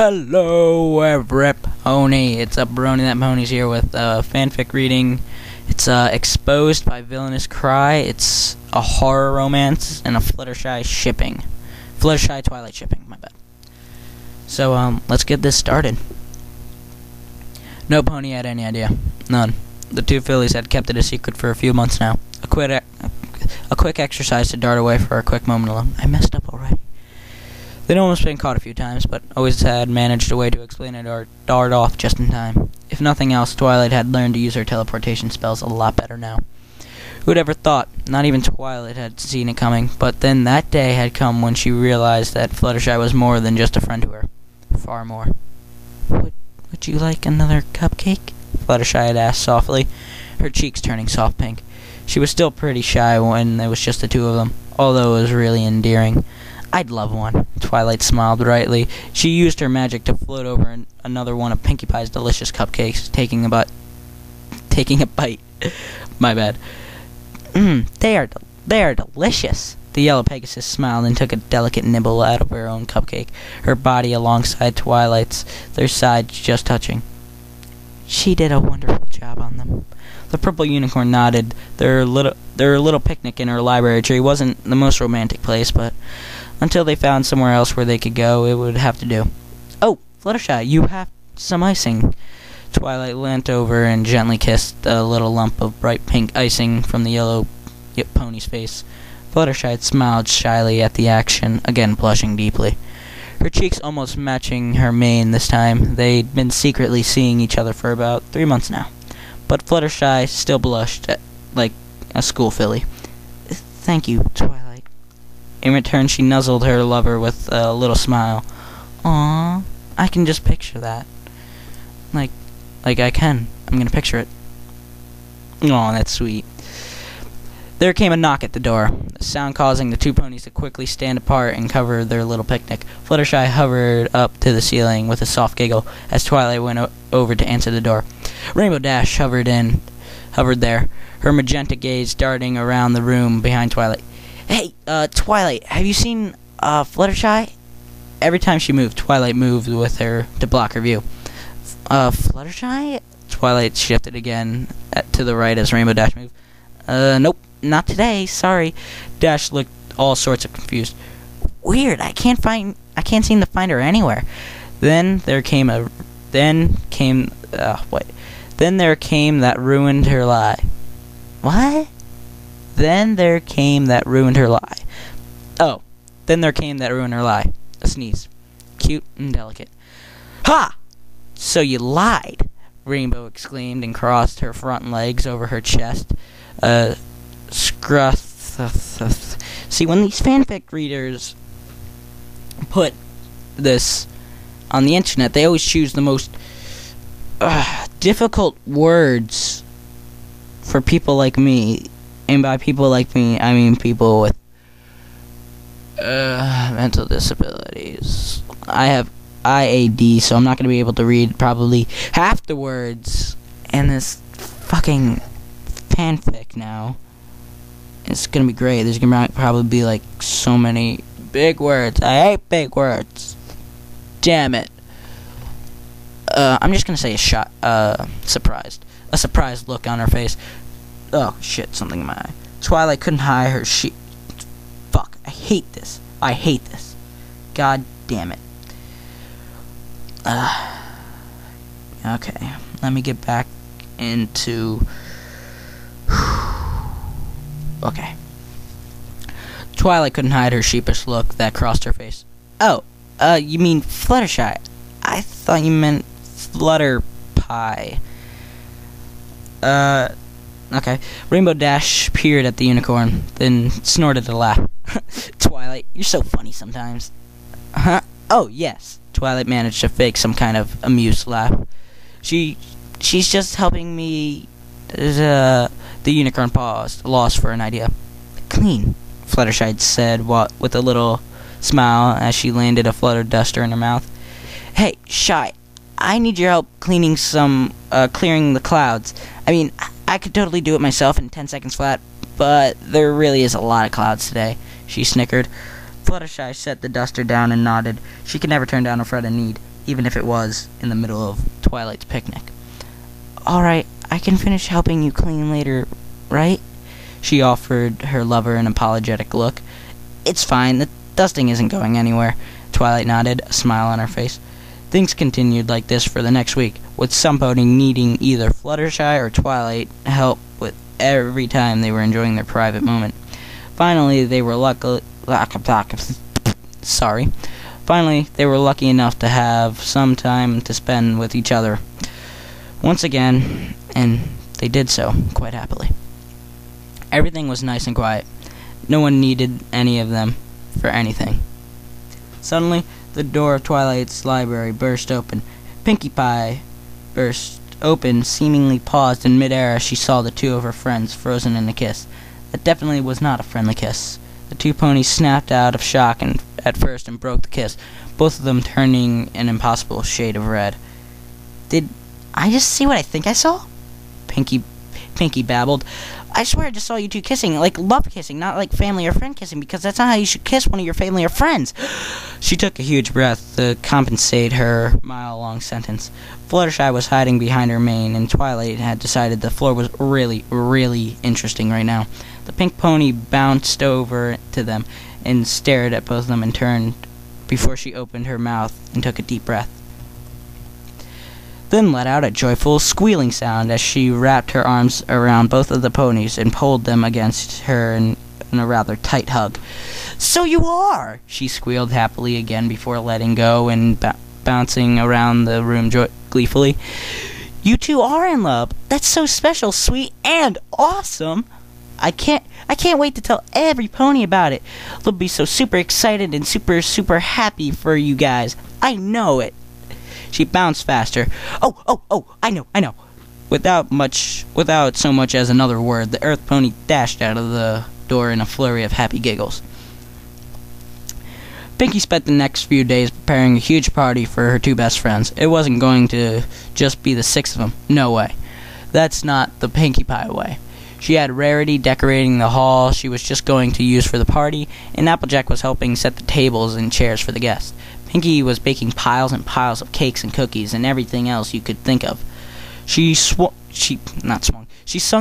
Hello, Pony. It's up, Brony. That Pony's here with fanfic reading. It's Exposed by Villainous Cry. It's a horror romance and a Fluttershy shipping. Fluttershy Twilight shipping, my bad. So, let's get this started. No Pony had any idea. None. The two fillies had kept it a secret for a few months now. A quick exercise to dart away for a quick moment alone. I messed up already. They'd almost been caught a few times, but always had managed a way to explain it or dart off just in time. If nothing else, Twilight had learned to use her teleportation spells a lot better now. Who'd ever thought? Not even Twilight had seen it coming, but then that day had come when she realized that Fluttershy was more than just a friend to her. Far more. Would you like another cupcake? Fluttershy had asked softly, her cheeks turning soft pink. She was still pretty shy when there was just the two of them, although it was really endearing. I'd love one. Twilight smiled brightly. She used her magic to float over another one of Pinkie Pie's delicious cupcakes, taking a bite. My bad. They are delicious. The yellow Pegasus smiled and took a delicate nibble out of her own cupcake, her body alongside Twilight's, their sides just touching. She did a wonderful job on them. The purple unicorn nodded. Their little picnic in her library tree wasn't the most romantic place, but until they found somewhere else where they could go, it would have to do. Oh, Fluttershy, you have some icing. Twilight leant over and gently kissed a little lump of bright pink icing from the yellow pony's face. Fluttershy smiled shyly at the action, again blushing deeply. Her cheeks almost matching her mane this time. They'd been secretly seeing each other for about 3 months now. But Fluttershy still blushed like a school filly. Thank you, Twilight. In return, she nuzzled her lover with a little smile. Aww, I can just picture that. Like I can. I'm gonna picture it. Aw, that's sweet. There came a knock at the door, the sound causing the two ponies to quickly stand apart and cover their little picnic. Fluttershy hovered up to the ceiling with a soft giggle as Twilight went over to answer the door. Rainbow Dash hovered there, her magenta gaze darting around the room behind Twilight. Hey, Twilight, have you seen, Fluttershy? Every time she moved, Twilight moved with her to block her view. Fluttershy? Twilight shifted again to the right as Rainbow Dash moved. Nope, not today, sorry. Dash looked all sorts of confused. Weird, I can't seem to find her anywhere. Then there came that ruined her lie. What? Then there came that ruined her lie. Oh, then there came that ruined her lie. A sneeze. Cute and delicate. Ha! So you lied, Rainbow exclaimed and crossed her front legs over her chest. See, when these fanfic readers put this on the internet, they always choose the most difficult words for people like me. And by people like me, I mean people with mental disabilities. I have IAD, so I'm not going to be able to read probably half the words in this fucking fanfic now. It's going to be great. There's going to probably be like so many big words. I hate big words. Damn it. I'm just going to say surprised. A surprised look on her face. Oh, shit, something in my eye. Twilight couldn't hide her Fuck, I hate this. God damn it. Okay, let me get back into... Okay. Twilight couldn't hide her sheepish look that crossed her face. Oh, you mean Fluttershy. I thought you meant Flutter Pie. Okay. Rainbow Dash peered at the unicorn, then snorted a laugh. Twilight, you're so funny sometimes. Huh? Oh, yes. Twilight managed to fake some kind of amused laugh. She's just helping me... The unicorn paused, lost for an idea. Clean, Fluttershy said with a little smile as she landed a flutter duster in her mouth. Hey, Shy, I need your help clearing the clouds. I mean, I could totally do it myself in 10 seconds flat, but there really is a lot of clouds today, she snickered. Fluttershy set the duster down and nodded. She could never turn down a friend in need. even if it was in the middle of Twilight's picnic. "Alright, I can finish helping you clean later, right?" She offered her lover an apologetic look. "It's fine, the dusting isn't going anywhere." Twilight nodded, a smile on her face. Things continued like this for the next week, with some pony needing either Fluttershy or Twilight help with every time they were enjoying their private moment. Finally, they were lucky enough to have some time to spend with each other once again, and they did so quite happily. Everything was nice and quiet. No one needed any of them for anything. Suddenly, the door of Twilight's library burst open. Pinkie Pie burst open, seemingly paused in midair as she saw the two of her friends frozen in a kiss. That definitely was not a friendly kiss. The two ponies snapped out of shock at first and broke the kiss, both of them turning an impossible shade of red. "Did I just see what I think I saw?" Pinkie babbled. "I swear I just saw you two kissing, like love kissing, not like family or friend kissing, because that's not how you should kiss one of your family or friends." She took a huge breath to compensate her mile-long sentence. Fluttershy was hiding behind her mane, and Twilight had decided the floor was really, really interesting right now. The pink pony bounced over to them and stared at both of them and turned before she opened her mouth and took a deep breath. Then let out a joyful squealing sound as she wrapped her arms around both of the ponies and pulled them against her in a rather tight hug. "So you are!" she squealed happily again before letting go and bouncing around the room gleefully. "You two are in love! That's so special, sweet, and awesome! I can't wait to tell every pony about it. They'll be so super excited and super happy for you guys. I know it." She bounced faster. Oh, I know. Without so much as another word, the Earth Pony dashed out of the door in a flurry of happy giggles. Pinkie spent the next few days preparing a huge party for her two best friends. It wasn't going to just be the six of them. No way. That's not the Pinkie Pie way. She had Rarity decorating the hall she was just going to use for the party, and Applejack was helping set the tables and chairs for the guests. Pinkie was baking piles and piles of cakes and cookies and everything else you could think of. She sung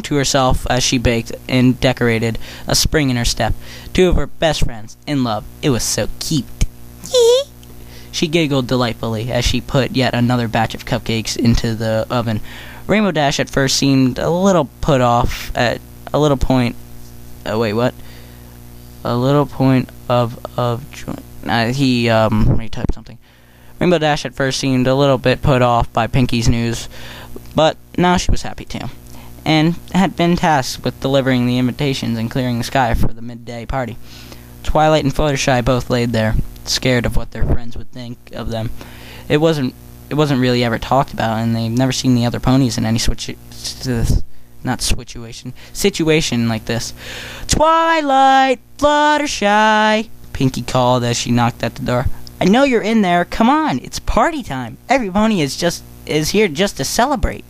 to herself as she baked and decorated, a spring in her step. Two of her best friends in love. It was so cute. She giggled delightfully as she put yet another batch of cupcakes into the oven. Rainbow Dash at first seemed a little put off at a little point. A little point of joy. He retyped something. Rainbow Dash at first seemed a little bit put off by Pinkie's news, but now she was happy too, and had been tasked with delivering the invitations and clearing the sky for the midday party. Twilight and Fluttershy both laid there, scared of what their friends would think of them. It wasn't really ever talked about, and they've never seen the other ponies in any situation like this. "Twilight, Fluttershy," Pinkie called as she knocked at the door. "I know you're in there. Come on, it's party time. Every pony is here just to celebrate."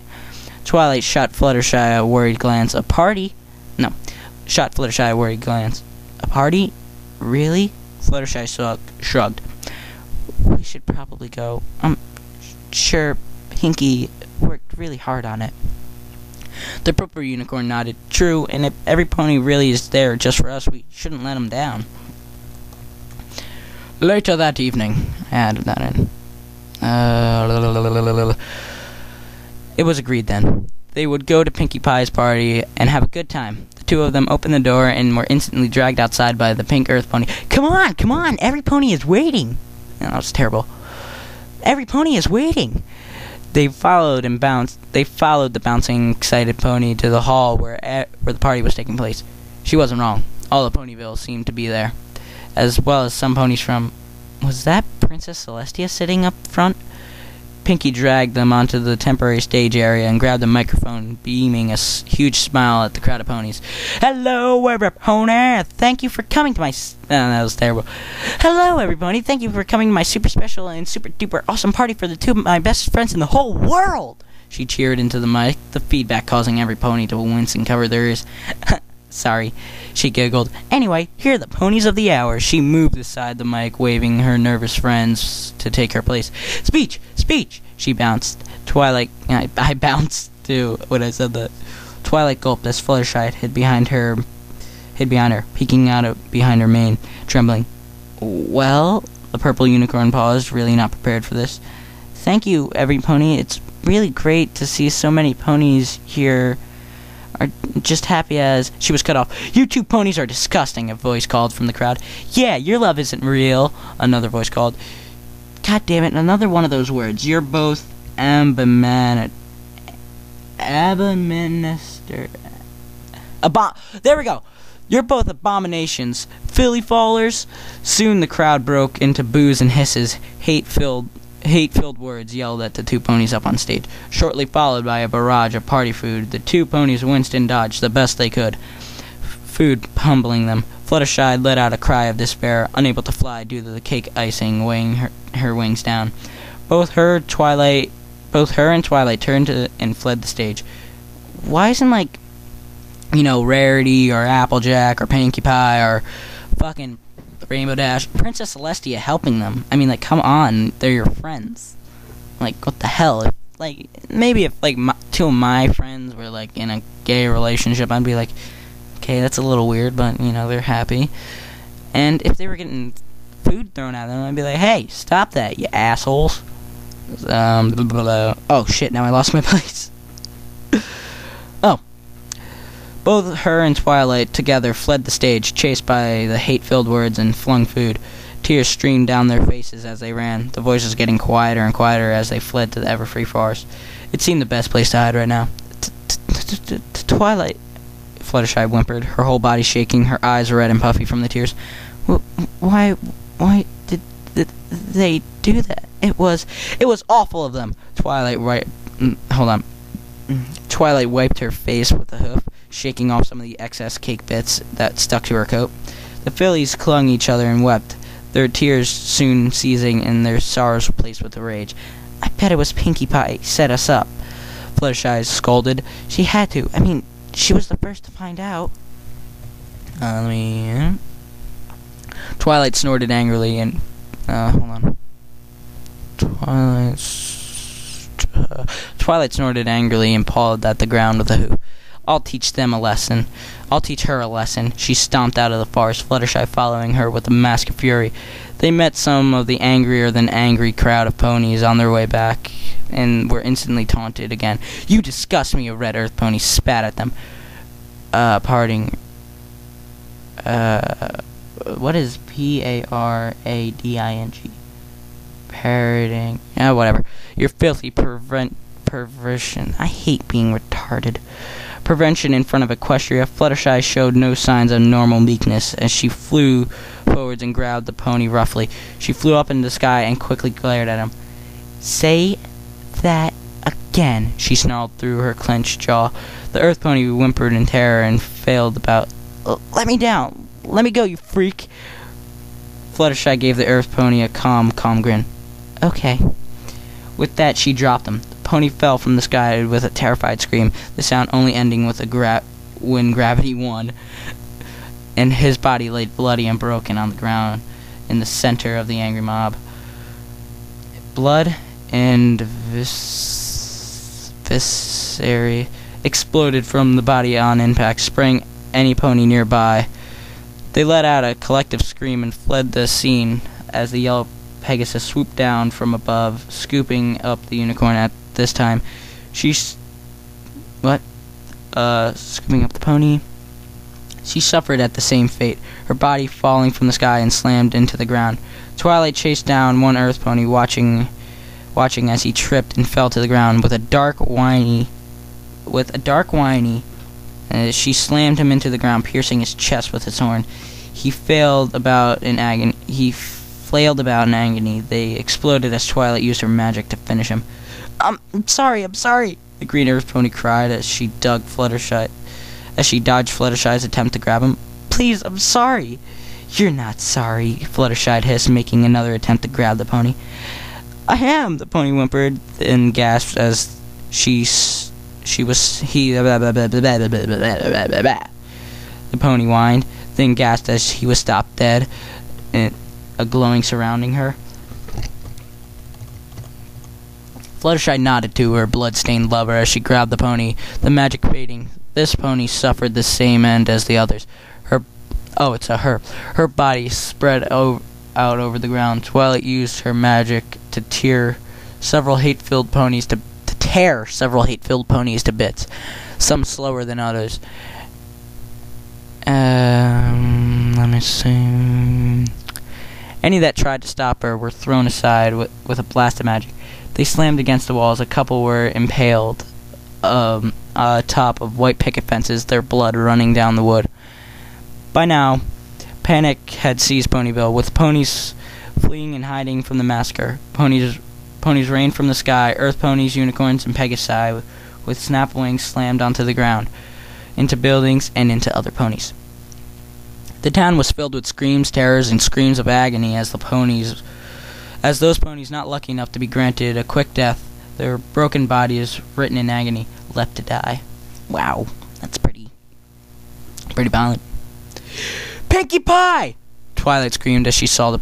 Twilight shot Fluttershy a worried glance. "A party? No." Shot Fluttershy a worried glance. "A party? Really?" Fluttershy shrugged. "We should probably go. Sure, Pinkie worked really hard on it." The purple unicorn nodded. "True, and if every pony really is there just for us, we shouldn't let them down." Later that evening, I added that in. It was agreed then. They would go to Pinkie Pie's party and have a good time. The two of them opened the door and were instantly dragged outside by the pink Earth Pony. Come on, every pony is waiting." That was terrible. "Every pony is waiting." They followed the bouncing, excited pony to the hall where the party was taking place. She wasn't wrong. All of Ponyville seemed to be there, as well as some ponies from... Was that Princess Celestia sitting up front? Pinkie dragged them onto the temporary stage area and grabbed the microphone, beaming a huge smile at the crowd of ponies. "Hello, every pony! Thank you for coming to my... that was terrible. Hello, everybody! Thank you for coming to my super special and super duper awesome party for the two of my best friends in the whole world!" She cheered into the mic, the feedback causing every pony to wince and cover their ears. Sorry, she giggled. Anyway, here are the ponies of the hour. She moved aside the mic, waving her nervous friends to take her place. Speech! Speech! She bounced. Twilight... I bounced, too, when I said that. Twilight gulped as Fluttershy hid behind her, peeking out behind her mane, trembling. Well, the purple unicorn paused, really not prepared for this. Thank you, every pony. It's really great to see so many ponies here are just happy as... She was cut off. You two ponies are disgusting, a voice called from the crowd. Yeah, your love isn't real, another voice called. God damn it, another one of those words. You're both there we go. You're both abominations. Filly fallers. Soon the crowd broke into boos and hisses. Hate-filled words yelled at the two ponies up on stage, shortly followed by a barrage of party food. The two ponies winced and dodged the best they could, food humbling them. Fluttershy let out a cry of despair, unable to fly due to the cake icing weighing her wings down. Both her and Twilight turned and fled the stage. Why isn't, like, Rarity or Applejack or Pinkie Pie or fucking Rainbow Dash, Princess Celestia helping them? I mean, like, come on, they're your friends. Like, what the hell? Maybe if two of my friends were, like, in a gay relationship, I'd be like, okay, that's a little weird, but, they're happy. And if they were getting food thrown at them, I'd be like, hey, stop that, you assholes. Oh, shit, now I lost my place. Oh. Both her and Twilight together fled the stage, chased by the hate-filled words and flung food. Tears streamed down their faces as they ran, the voices getting quieter and quieter as they fled to the ever-free forest. It seemed the best place to hide right now. Twilight, Fluttershy whimpered, her whole body shaking, her eyes red and puffy from the tears. Why did they do that? It was awful of them. Twilight wiped her face with a hoof, shaking off some of the excess cake bits that stuck to her coat. The fillies clung each other and wept, their tears soon ceasing and their sorrows replaced with rage. I bet it was Pinkie Pie set us up, Fluttershy scolded. She had to. I mean, she was the first to find out. Twilight snorted angrily and... hold on. Twilight snorted angrily and pawed at the ground with a hoof. I'll teach them a lesson. I'll teach her a lesson. She stomped out of the forest, Fluttershy following her with a mask of fury. They met some of the angrier than angry crowd of ponies on their way back, and were instantly taunted again. You disgust me, a red earth pony spat at them. Parting. What is P-A-R-A-D-I-N-G? Parroting. Whatever. Your filthy perversion. I hate being retarded. Prevention in front of Equestria, Fluttershy showed no signs of normal meekness as she flew forwards and grabbed the pony roughly. She flew up into the sky and quickly glared at him. Say that again, she snarled through her clenched jaw. The earth pony whimpered in terror and failed about. Let me down. Let me go, you freak. Fluttershy gave the earth pony a calm grin. Okay. With that, she dropped him. The pony fell from the sky with a terrified scream, the sound only ending with when gravity won, and his body lay bloody and broken on the ground in the center of the angry mob. Blood and viscera exploded from the body on impact, spraying any pony nearby. They let out a collective scream and fled the scene as the yellow Pegasus swooped down from above, scooping up the unicorn. At this time, scooping up the pony. She suffered at the same fate, her body falling from the sky and slammed into the ground. Twilight chased down one earth pony, watching as he tripped and fell to the ground with a dark whiny. She slammed him into the ground, piercing his chest with its horn. He flailed about in agony. They exploded as Twilight used her magic to finish him. I'm sorry. The green earth pony cried as she dodged Fluttershy's attempt to grab him. Please, I'm sorry. You're not sorry, Fluttershy hissed, making another attempt to grab the pony. I am, the pony whimpered and gasped as The The pony whined, then gasped as he was stopped dead, and a glowing surrounding her. Fluttershy nodded to her blood-stained lover as she grabbed the pony, the magic fading. This pony suffered the same end as the others. Her body spread out over the ground. Twilight used her magic to tear several hate-filled ponies to bits, some slower than others. Let me see. Any that tried to stop her were thrown aside with a blast of magic. They slammed against the walls. A couple were impaled atop of white picket fences, their blood running down the wood. By now, panic had seized Ponyville, with ponies fleeing and hiding from the massacre. Ponies rained from the sky, earth ponies, unicorns, and pegasi with snap wings slammed onto the ground, into buildings, and into other ponies. The town was filled with screams, terrors, and screams of agony as those ponies not lucky enough to be granted a quick death, their broken bodies, written in agony, left to die. Wow, that's pretty violent. Pinkie Pie! Twilight screamed as she saw the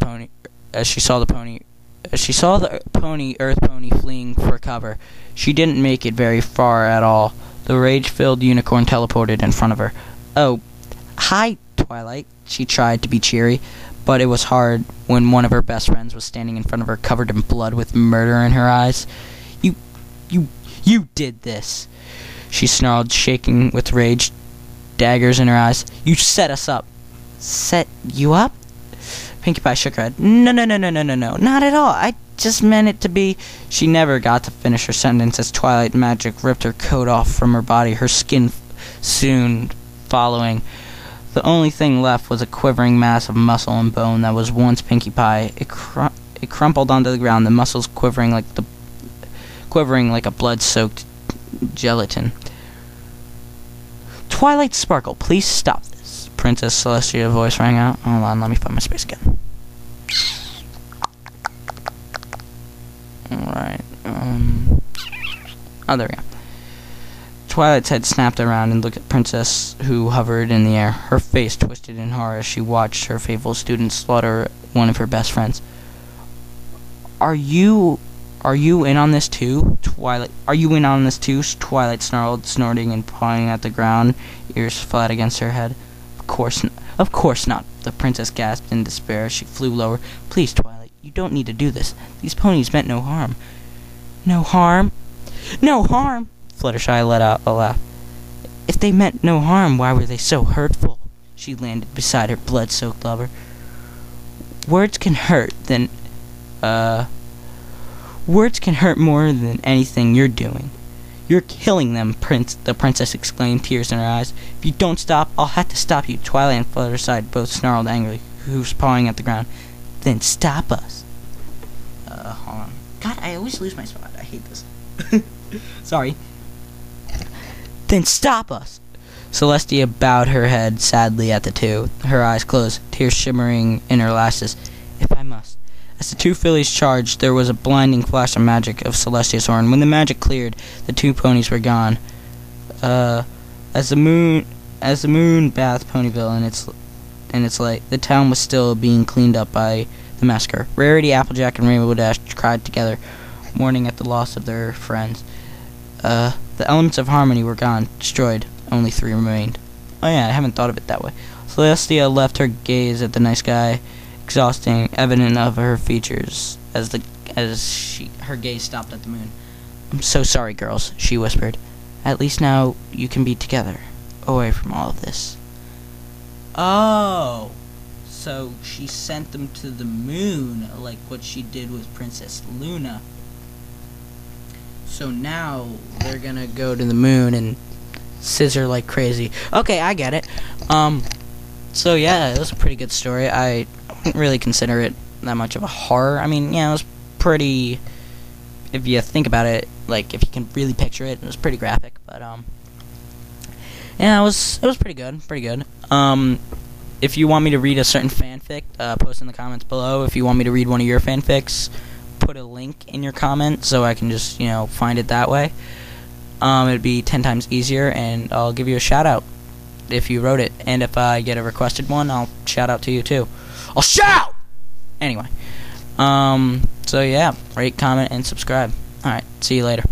earth pony fleeing for cover. She didn't make it very far at all. The rage-filled unicorn teleported in front of her. Oh, hi, Twilight. She tried to be cheery, but it was hard when one of her best friends was standing in front of her covered in blood with murder in her eyes. You did this, she snarled, shaking with rage, daggers in her eyes. You set us up. Set you up? Pinkie Pie shook her head. No, not at all. I just meant it to be. She never got to finish her sentence as Twilight magic ripped her coat off from her body, her skin soon following. The only thing left was a quivering mass of muscle and bone that was once Pinkie Pie. It crumpled onto the ground, the muscles quivering like a blood-soaked gelatin. Twilight Sparkle, please stop this. Princess Celestia's voice rang out. Hold on, let me find my space again. Alright, oh, there we go. Twilight's head snapped around and looked at Princess, who hovered in the air. Her face twisted in horror as she watched her faithful student slaughter one of her best friends. Are you in on this too, Twilight? Are you in on this too? Twilight snarled, snorting and pawing at the ground, ears flat against her head. Of course not. The princess gasped in despair as she flew lower. Please, Twilight, you don't need to do this. These ponies meant no harm. No harm? No harm! Fluttershy let out a laugh. If they meant no harm, why were they so hurtful? She landed beside her blood-soaked lover. Words can hurt more than anything you're doing. You're killing them, the princess exclaimed, tears in her eyes. If you don't stop, I'll have to stop you. Twilight and Fluttershy both snarled angrily, who's pawing at the ground. Then stop us. Hold on. God, I always lose my spot. I hate this. Sorry. Then stop us. Celestia bowed her head sadly at the two, her eyes closed, tears shimmering in her lashes. If I must. As the two fillies charged, there was a blinding flash of magic of Celestia's horn. When the magic cleared, the two ponies were gone. As the moon bathed Ponyville in its light, the town was still being cleaned up by the massacre. Rarity, Applejack, and Rainbow Dash cried together, mourning at the loss of their friends. The elements of harmony were gone, destroyed. Only three remained. Oh yeah, I haven't thought of it that way. Celestia left her gaze at the night sky, exhausting, evident of her features, as her gaze stopped at the moon. I'm so sorry, girls, she whispered. At least now you can be together, away from all of this. Oh, so she sent them to the moon, like what she did with Princess Luna. So now they're gonna go to the moon and scissor like crazy. Okay, I get it. So yeah, it was a pretty good story. I wouldn't really consider it that much of a horror. I mean, yeah, it was pretty, if you think about it, like, if you can really picture it, it was pretty graphic, but, yeah, it was pretty good, if you want me to read a certain fanfic, post in the comments below. If you want me to read one of your fanfics, put a link in your comment so I can just, find it that way. It'd be 10 times easier, and I'll give you a shout out. if you wrote it, and if I get a requested one, I'll shout out to you too. I'll shout! Anyway, so yeah, rate, comment, and subscribe. Alright, see you later.